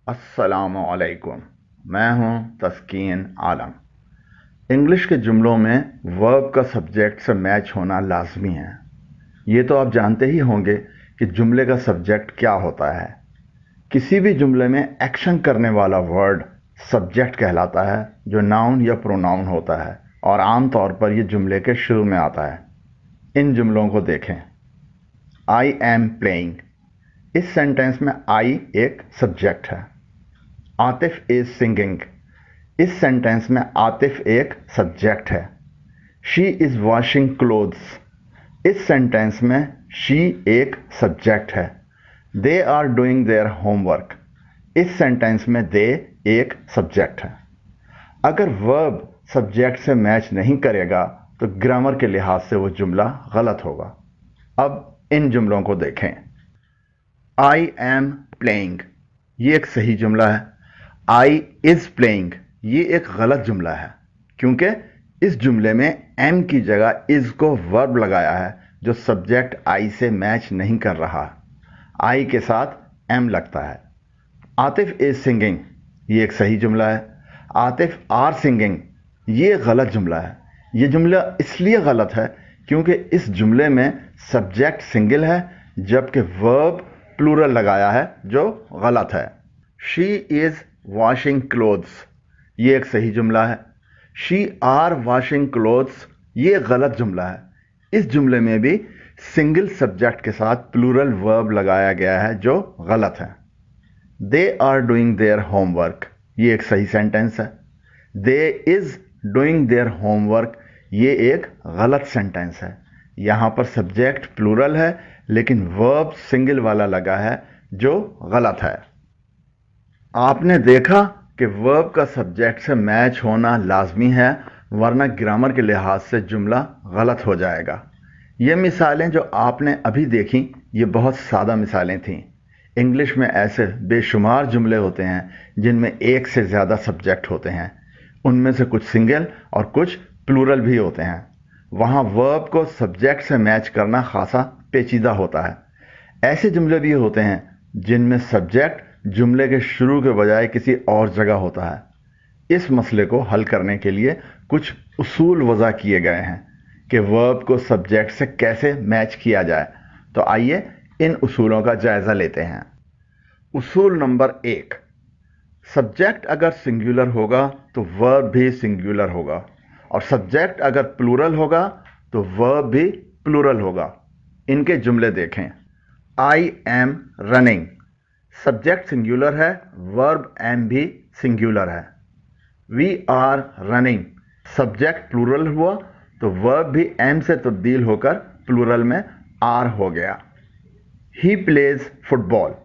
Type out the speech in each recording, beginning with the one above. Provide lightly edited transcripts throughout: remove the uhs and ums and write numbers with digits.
अस्सलाम वालेकुम। मैं हूं तस्कीन आलम। इंग्लिश के जुमलों में वर्ब का सब्जेक्ट से मैच होना लाजमी है। ये तो आप जानते ही होंगे कि जुमले का सब्जेक्ट क्या होता है। किसी भी जुमले में एक्शन करने वाला वर्ड सब्जेक्ट कहलाता है, जो नाउन या प्रोनाउन होता है और आम तौर पर यह जुमले के शुरू में आता है। इन जुमलों को देखें। I am playing. इस सेंटेंस में आई एक सब्जेक्ट है। Atif is singing. इस सेंटेंस में आतिफ एक सब्जेक्ट है। She is washing clothes. इस सेंटेंस में शी एक सब्जेक्ट है। They are doing their homework. इस सेंटेंस में दे एक सब्जेक्ट है। अगर वर्ब सब्जेक्ट से मैच नहीं करेगा तो ग्रामर के लिहाज से वो जुमला गलत होगा। अब इन जुमलों को देखें। आई एम प्लेइंग, ये एक सही जुमला है। आई इज प्लेइंग, ये एक गलत जुमला है, क्योंकि इस जुमले में एम की जगह इज को वर्ब लगाया है, जो सब्जेक्ट आई से मैच नहीं कर रहा। आई के साथ एम लगता है। आतिफ इज सिंगिंग, ये एक सही जुमला है। आतिफ आर सिंगिंग, ये गलत जुमला है। ये जुमला इसलिए गलत है क्योंकि इस जुमले में सब्जेक्ट सिंगल है, जबकि वर्ब प्लूरल लगाया है, जो गलत है। शी इज वॉशिंग क्लोथ्स, ये एक सही जुमला है। शी आर वॉशिंग क्लोथ्स, ये गलत जुमला है। इस जुमले में भी सिंगल सब्जेक्ट के साथ प्लूरल वर्ब लगाया गया है, जो गलत है। They are doing their homework, ये एक सही सेंटेंस है। They is doing their homework, ये एक गलत सेंटेंस है। यहां पर सब्जेक्ट प्लूरल है, लेकिन वर्ब सिंगल वाला लगा है, जो गलत है। आपने देखा कि वर्ब का सब्जेक्ट से मैच होना लाजमी है, वरना ग्रामर के लिहाज से जुमला गलत हो जाएगा। ये मिसालें जो आपने अभी देखी, ये बहुत सादा मिसालें थीं। इंग्लिश में ऐसे बेशुमार जुमले होते हैं जिनमें एक से ज़्यादा सब्जेक्ट होते हैं। उनमें से कुछ सिंगल और कुछ प्लूरल भी होते हैं। वहाँ वर्ब को सब्जेक्ट से मैच करना खासा पेचीदा होता है। ऐसे जुमले भी होते हैं जिनमें सब्जेक्ट जुमले के शुरू के बजाय किसी और जगह होता है। इस मसले को हल करने के लिए कुछ उसूल वज़ा किए गए हैं कि वर्ब को सब्जेक्ट से कैसे मैच किया जाए। तो आइए इन उसूलों का जायज़ा लेते हैं। उसूल नंबर 1, सब्जेक्ट अगर सिंगुलर होगा तो वर्ब भी सिंगुलर होगा, और सब्जेक्ट अगर प्लूरल होगा तो वर्ब भी प्लूरल होगा। इनके जुमले देखें। I am running, subject singular है, वर्ब एम भी सिंगुलर है। We are running, subject plural हुआ तो वर्ब भी एम से तब्दील होकर प्लूरल में आर हो गया। He plays football,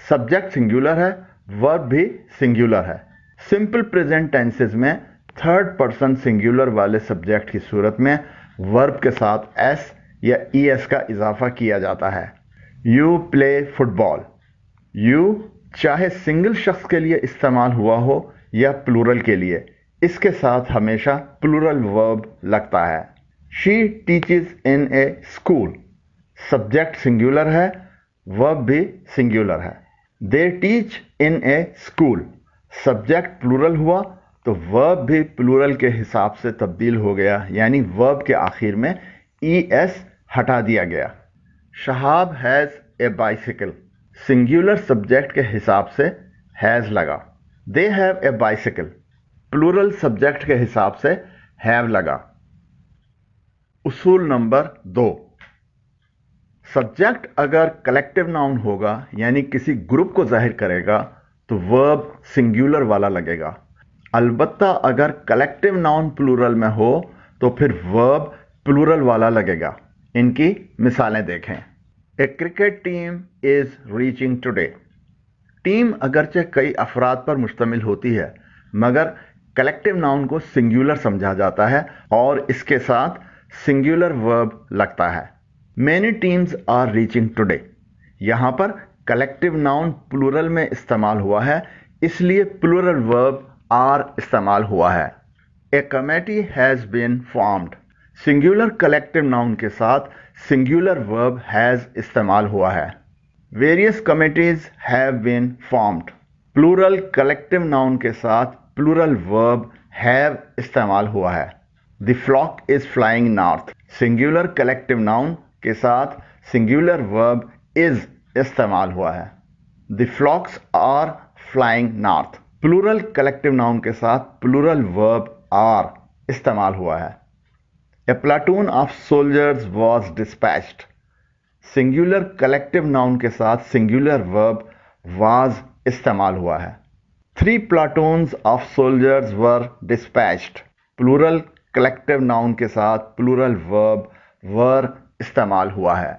subject singular है, वर्ब भी सिंगुलर है। सिंपल प्रेजेंट टेंसेस में थर्ड पर्सन सिंगुलर वाले सब्जेक्ट की सूरत में वर्ब के साथ एस या ई एस का इजाफा किया जाता है। यू प्ले फुटबॉल, यू चाहे सिंगल शख्स के लिए इस्तेमाल हुआ हो या प्लूरल के लिए, इसके साथ हमेशा प्लूरल वर्ब लगता है। She teaches in a school, subject singular है, वर्ब भी सिंगुलर है। They teach in a school, subject plural हुआ तो वर्ब भी प्लूरल के हिसाब से तब्दील हो गया, यानी वर्ब के आखिर में ई एस हटा दिया गया। Shahab has a bicycle, singular subject के हिसाब से हैज़ लगा। They have a bicycle, plural subject के हिसाब से हैव लगा। उसूल नंबर 2, सब्जेक्ट अगर कलेक्टिव नाउन होगा, यानी किसी ग्रुप को जाहिर करेगा, तो वर्ब सिंगुलर वाला लगेगा। अलबत्ता अगर कलेक्टिव नाउन प्लूरल में हो तो फिर वर्ब प्लूरल वाला लगेगा। इनकी मिसालें देखें। A cricket team is reaching today, team अगरचे कई अफराद पर मुश्तमिल होती है, मगर कलेक्टिव नाउन को सिंगुलर समझा जाता है और इसके साथ सिंगुलर वर्ब लगता है। Many teams are reaching today, यहां पर कलेक्टिव नाउन प्लूरल में इस्तेमाल हुआ है, इसलिए प्लूरल वर्ब आर इस्तेमाल हुआ है। A committee has been formed, singular collective noun के साथ सिंगुलर वर्ब हैज इस्तेमाल हुआ है। Various committees have been formed, plural collective noun के साथ प्लूरल वर्ब हैव इस्तेमाल हुआ है। The flock is flying north. Singular collective noun के साथ सिंगुलर वर्ब इज इस्तेमाल हुआ है। The flocks are flying north. Plural collective noun के साथ प्लूरल वर्ब आर इस्तेमाल हुआ है। A platoon of soldiers was dispatched. Singular collective noun के साथ सिंगुलर वर्ब वाज इस्तेमाल हुआ है। 3 platoons of soldiers were dispatched. Plural collective noun के साथ प्लूरल वर्ब वर इस्तेमाल हुआ है।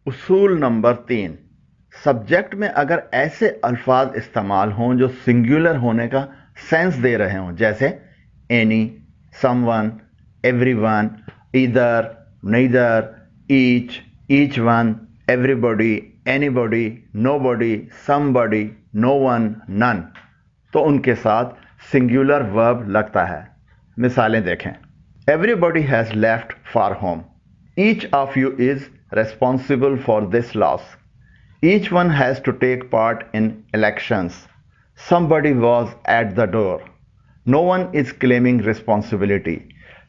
उसूल नंबर 3, सब्जेक्ट में अगर ऐसे अल्फाज इस्तेमाल हों जो सिंगुलर होने का सेंस दे रहे हों, जैसे any, someone, everyone, either, neither, each one, everybody, anybody, nobody, somebody, no one, none, तो उनके साथ सिंगुलर वर्ब लगता है। मिसालें देखें। Everybody has left for home. Each of you is responsible for this loss. Each one has to take part in elections. Somebody was at the door. No one is claiming responsibility.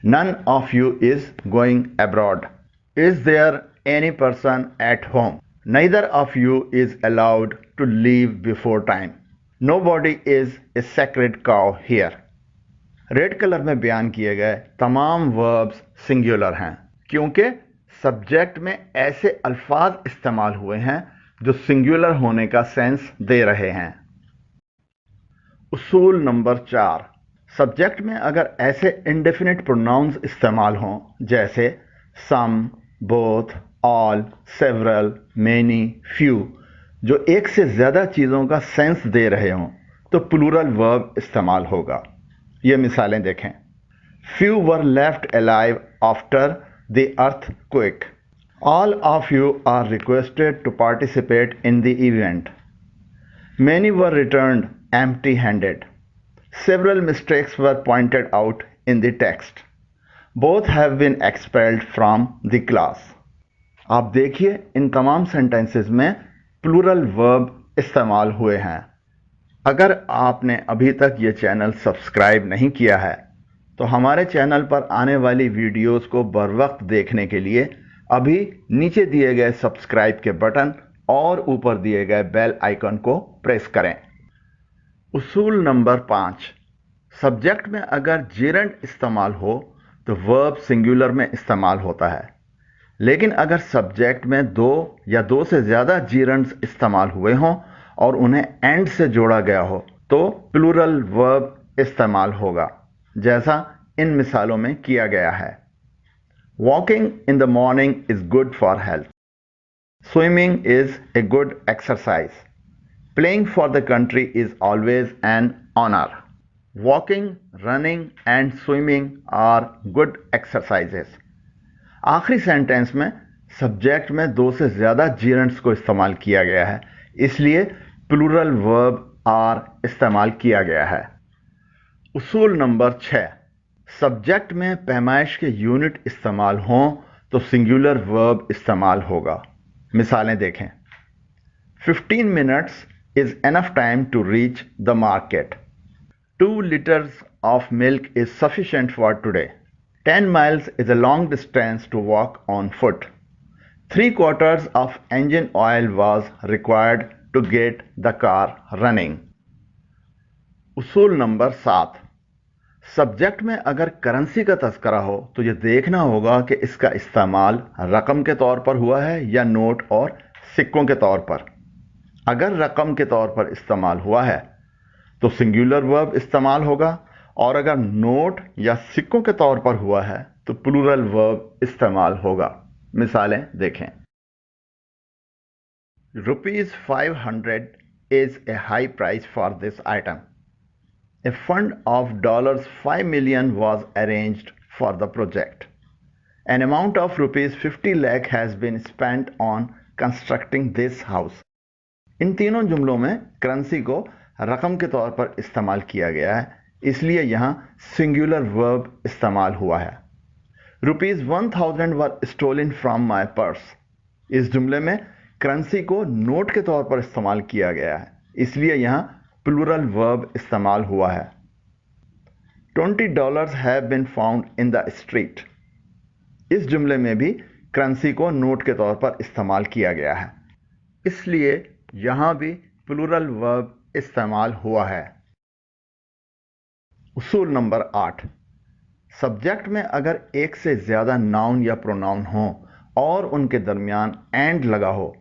None of you is going abroad. Is there any person at home? Neither of you is allowed to leave before time. Nobody is a sacred cow here. Red colour में बयान किए गए तमाम verbs singular हैं क्योंकि subject में ऐसे अल्फाज इस्तेमाल हुए हैं जो सिंगुलर होने का सेंस दे रहे हैं। उसूल नंबर 4, सब्जेक्ट में अगर ऐसे इंडेफिनिट प्रोनाउंस इस्तेमाल हों जैसे some, both, all, several, many, few, जो एक से ज़्यादा चीज़ों का सेंस दे रहे हों तो प्लूरल वर्ब इस्तेमाल होगा। ये मिसालें देखें। Few were left alive after the earthquake. All of you are requested to participate in the event. Many were returned empty-handed. Several mistakes were pointed out in the text. Both have been expelled from the class. आप देखिए इन तमाम sentences में plural verb इस्तेमाल हुए हैं। अगर आपने अभी तक ये चैनल सब्सक्राइब नहीं किया है तो हमारे चैनल पर आने वाली वीडियोस को बर वक्त देखने के लिए अभी नीचे दिए गए सब्सक्राइब के बटन और ऊपर दिए गए बेल आइकन को प्रेस करें। उसूल नंबर 5, सब्जेक्ट में अगर जेरंड इस्तेमाल हो तो वर्ब सिंगुलर में इस्तेमाल होता है, लेकिन अगर सब्जेक्ट में 2 या 2 से ज़्यादा जीरंड्स इस्तेमाल हुए हों और उन्हें एंड से जोड़ा गया हो तो प्लूरल वर्ब इस्तेमाल होगा, जैसा इन मिसालों में किया गया है। Walking in the morning is good for health. Swimming is a good exercise. Playing for the country is always an honour. Walking, running and swimming are good exercises. आखिरी सेंटेंस में subject में 2 से ज़्यादा जीरंड्स को इस्तेमाल किया गया है, इसलिए प्लूरल वर्ब आर इस्तेमाल किया गया है। उसूल नंबर 6, सब्जेक्ट में पैमाइश के यूनिट इस्तेमाल हों तो सिंगुलर वर्ब इस्तेमाल होगा। मिसालें देखें। 15 minutes is enough time to reach the market. 2 liters of milk is sufficient for today. 10 miles is a long distance to walk on foot. 3/4 of engine oil was required to get the car running. उसूल number 7, subject में अगर currency का तस्करा हो तो यह देखना होगा कि इसका इस्तेमाल रकम के तौर पर हुआ है या नोट और सिक्कों के तौर पर। अगर रकम के तौर पर इस्तेमाल हुआ है तो सिंगुलर वर्ब इस्तेमाल होगा और अगर नोट या सिक्कों के तौर पर हुआ है तो प्लूरल वर्ब इस्तेमाल होगा। मिसालें देखें। ₹500 is a high price for this item. A fund of $5 million was arranged for the project. An amount of ₹50 lakh has been spent on constructing this house. इन तीनों जुमलों में करेंसी को रकम के तौर पर इस्तेमाल किया गया है, इसलिए यहाँ सिंगुलर वर्ब इस्तेमाल हुआ है। ₹1000 were stolen from my purse. इस जुमले में करेंसी को नोट के तौर पर इस्तेमाल किया गया है, اس لیے یہاں پلورل ورب استعمال ہوا ہے۔ $20 have been found in the street۔ اس جملے میں بھی کرنسی کو نوٹ کے طور پر استعمال کیا گیا ہے، اس لیے یہاں بھی پلورل ورب استعمال ہوا ہے۔ اصول نمبر 8، سبجیکٹ میں اگر ایک سے زیادہ ناؤن یا پروناؤن ہوں اور ان کے درمیان اینڈ لگا ہو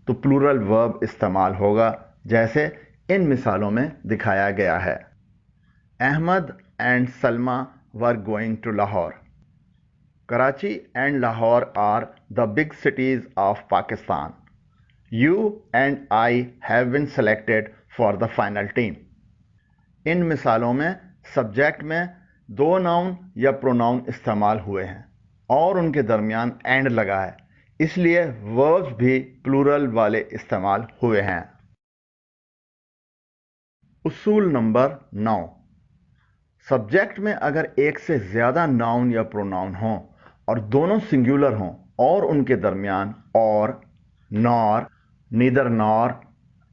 تو پلورل ورب استعمال ہوگا، جیسے ان مثالوں میں دکھایا گیا ہے۔ Ahmad and Salma were going to Lahore. Karachi and Lahore are the big cities of Pakistan. You and I have been selected for the final team. ان مثالوں میں سبجیکٹ میں دو ناؤن یا پروناؤن استعمال ہوئے ہیں اور ان کے درمیان اینڈ لگا ہے، اس لیے وربز بھی پلورل والے استعمال ہوئے ہیں۔ اصول نمبر 9، سبجیکٹ میں اگر ایک سے زیادہ ناؤن یا پروناؤن ہوں اور دونوں سنگولر ہوں اور ان کے درمیان اور، نار، نیدر نار،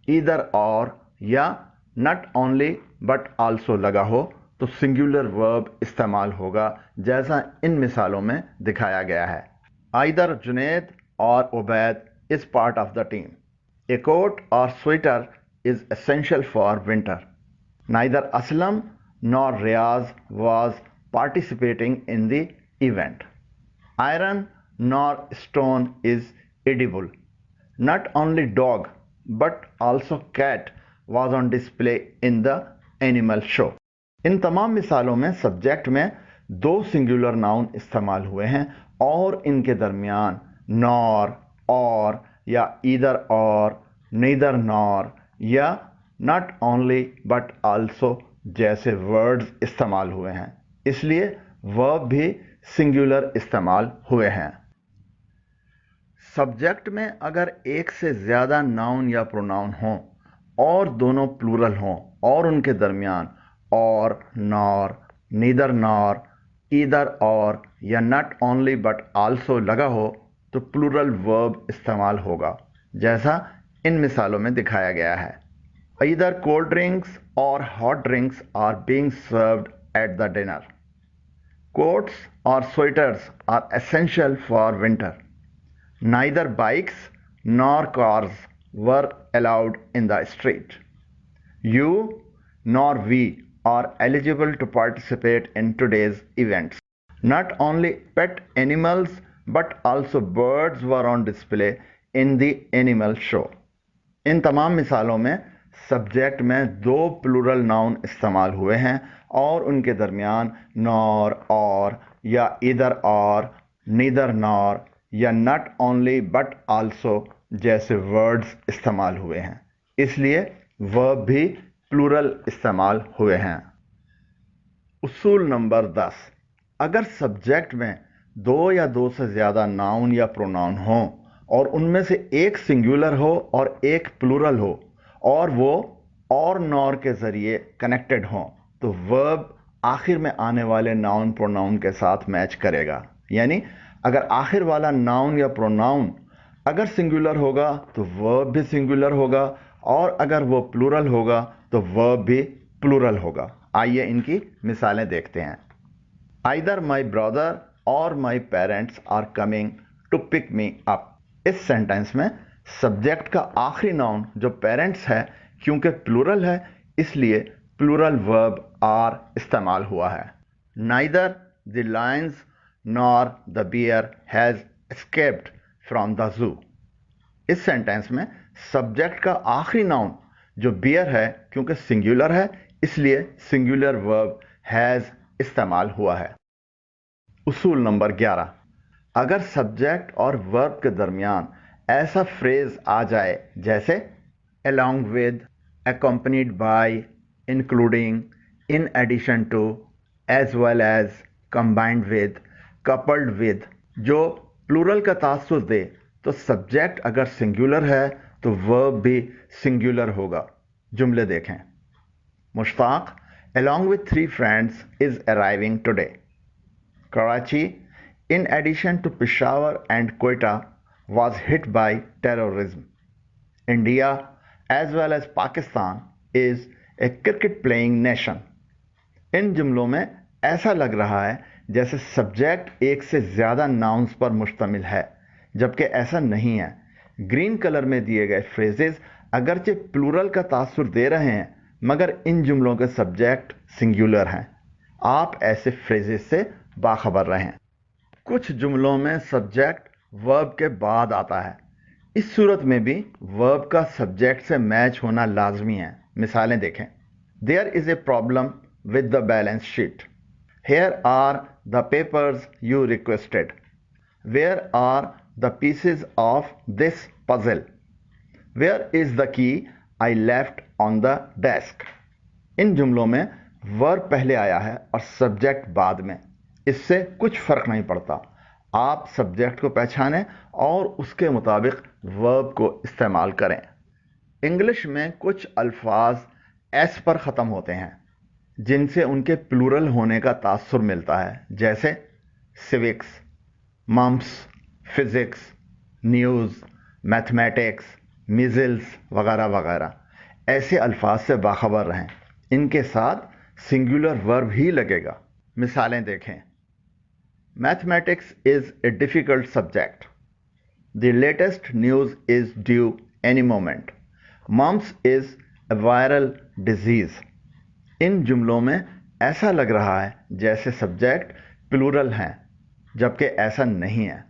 ایدر اور یا ناٹ اونلی بٹ آلسو لگا ہو تو سنگولر ورب استعمال ہوگا، جیسا ان مثالوں میں دکھایا گیا ہے۔ Either Junaid or Ubaid is part of the team. A coat or sweater is essential for winter. Neither Aslam nor Riaz was participating in the event. Iron nor stone is edible. Not only dog but also cat was on display in the animal show. ان تمام مثالوں میں subject میں دو singular noun استعمال ہوئے ہیں اور ان کے درمیان نور اور یا ایدر اور، نیدر نور یا ناٹ اونلی بٹ آلسو جیسے ورڈز استعمال ہوئے ہیں، اس لیے ورب بھی سنگولر استعمال ہوئے ہیں۔ سبجیکٹ میں اگر ایک سے زیادہ ناؤن یا پروناؤن ہوں اور دونوں پلورل ہوں اور ان کے درمیان اور، نار، نیدر نار، ایدر اور یا ناٹ اونلی بٹ آلسو لگا ہو تو پلورل ورب استعمال ہوگا، جیسا ان مثالوں میں دکھایا گیا ہے۔ Either cold drinks or hot drinks are being served at the dinner. Coats or sweaters are essential for winter. Neither bikes nor cars were allowed in the street. You nor we are eligible to participate in today's events. Not only pet animals but also birds were on display in the animal show. ان تمام مثالوں میں subject میں دو plural noun استعمال ہوئے ہیں اور ان کے درمیان نور اور یا ایدر اور، نیدر نور یا ناٹ اونلی بٹ آلسو جیسے ورڈز استعمال ہوئے ہیں، اس لیے ورب بھی پلورل استعمال ہوئے ہیں۔ اصول نمبر 10، اگر سبجیکٹ میں دو یا دو سے زیادہ ناؤن یا پروناؤن ہوں اور ان میں سے ایک سنگولر ہو اور ایک پلورل ہو اور وہ اور نور کے ذریعے کنیکٹڈ ہوں تو ورب آخر میں آنے والے ناؤن پروناؤن کے ساتھ میچ کرے گا، یعنی اگر آخر والا ناؤن یا پروناؤن اگر سنگولر ہوگا تو ورب بھی سنگولر ہوگا اور اگر وہ پلورل ہوگا تو ورب بھی پلورل ہوگا۔ آئیے ان کی مثالیں دیکھتے ہیں۔ Either my brother or my parents are coming to pick me up۔ اس سینٹینس میں سبجیکٹ کا آخری ناؤن جو پیرنٹس ہے کیونکہ پلورل ہے اس لیے پلورل ورب آر استعمال ہوا ہے۔ Neither the lions nor the bear has escaped from the zoo۔ اس سینٹینس میں سبجیکٹ کا آخری ناؤن جو بیئر ہے کیونکہ سنگولر ہے اس لیے سنگولر ورب ہیز استعمال ہوا ہے۔ اصول نمبر 11، اگر سبجیکٹ اور ورب کے درمیان ایسا فریز آ جائے جیسے along with، accompanied by، including، in addition to، as well as، combined with، coupled with، جو پلورل کا تاثر دے تو سبجیکٹ اگر سنگولر ہے تو ورب بھی سنگولر ہوگا۔ جملے دیکھیں۔ مشتاق along with 3 friends is arriving today۔ Karachi in addition to Peshawar and Quetta was hit by terrorism۔ India as well as Pakistan is a cricket playing nation. इन जुमलों में ऐसा लग रहा है जैसे सब्जेक्ट एक से ज़्यादा नाउन्स पर मुश्तमिल है, जबकि ऐसा नहीं है। ग्रीन कलर में दिए गए फ्रेजेस अगरचे प्लूरल का तासुर दे रहे हैं, मगर इन जुमलों के सब्जेक्ट सिंगुलर हैं। आप ऐसे फ्रेजेस से बाखबर रहें। कुछ जुमलों में सब्जेक्ट वर्ब के बाद आता है। इस सूरत में भी वर्ब का सब्जेक्ट से मैच होना लाजमी है। मिसालें देखें। There is a problem with the balance sheet. Here are the papers you requested. Where are the pieces of this puzzle? Where is the key I left on the desk? इन जुमलों में verb पहले आया है और subject बाद में। इससे कुछ फर्क नहीं पड़ता। आप सब्जेक्ट को पहचानें और उसके मुताबिक वर्ब को इस्तेमाल करें। इंग्लिश में कुछ अल्फाज एस पर ख़त्म होते हैं, जिनसे उनके प्लूरल होने का तासुर मिलता है, जैसे civics, mumps, physics, news, mathematics, measles वगैरह वगैरह। ऐसे अल्फाज से बाखबर रहें। इनके साथ सिंगुलर वर्ब ही लगेगा। मिसालें देखें। Mathematics is a difficult subject. The latest news is due any moment. Mumps is a viral disease. इन जुमलों में ऐसा लग रहा है जैसे सब्जेक्ट प्लूरल हैं, जबकि ऐसा नहीं है।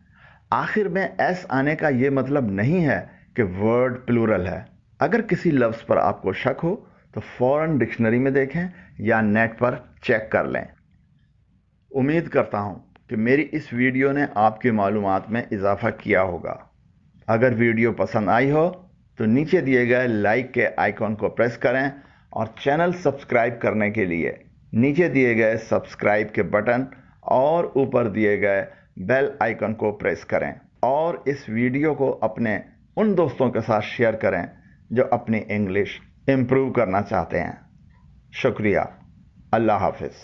आखिर में एस आने का ये मतलब नहीं है कि वर्ड प्लूरल है। अगर किसी लफ्ज़ पर आपको शक हो तो फ़ौरन डिक्शनरी में देखें या नेट पर चेक कर लें। उम्मीद करता हूँ कि मेरी इस वीडियो ने आपकी मालूमात में इजाफ़ा किया होगा। अगर वीडियो पसंद आई हो तो नीचे दिए गए लाइक के आइकॉन को प्रेस करें और चैनल सब्सक्राइब करने के लिए नीचे दिए गए सब्सक्राइब के बटन और ऊपर दिए गए बेल आइकन को प्रेस करें, और इस वीडियो को अपने उन दोस्तों के साथ शेयर करें जो अपनी इंग्लिश इम्प्रूव करना चाहते हैं। शुक्रिया। अल्लाह हाफ़िज़।